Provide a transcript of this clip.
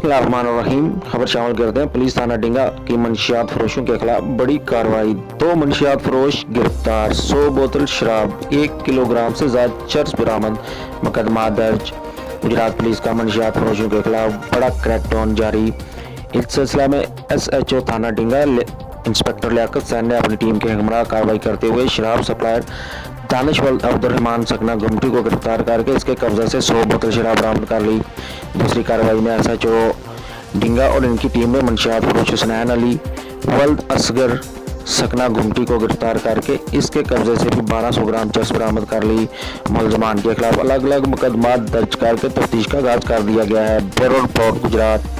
बिस्मिल्लाहिर्रहमानिर्रहीम। खबर शामिल करते हैं। पुलिस थाना डिंगा की मंशियात फरोशों के खिलाफ बड़ी कार्रवाई। 2 मंशियात फरोश गिरफ्तार, 100 बोतल शराब, 1 किलोग्राम से ज्यादा चर्स बरामद। मुकदमा दर्ज। गुजरात पुलिस का मंशियात फरोशों के खिलाफ बड़ा क्रैकडाउन जारी। इस सिलसिला में SHO थाना डिंगा इंस्पेक्टर लियाकत सैन ने अपनी टीम के हमरा कार्रवाई करते हुए शराब सप्लायर दानिशवल अब्दुर्रहमान सकना गुमटी को गिरफ्तार करके इसके कब्जे से 100 बोतल शराब बरामद कर ली। दूसरी कार्रवाई में SHO डिंगा और इनकी टीम ने मंशियात फरोश हुसनैन अली वल्द असगर सकना गुमटी को गिरफ्तार करके इसके कब्जे से भी 1200 ग्राम चर्स बरामद कर ली। मुलजमान के खिलाफ अलग अलग मुकदमा दर्ज करके तफ्तीश का आगाज कर दिया गया है। Bureau report, Gujarat.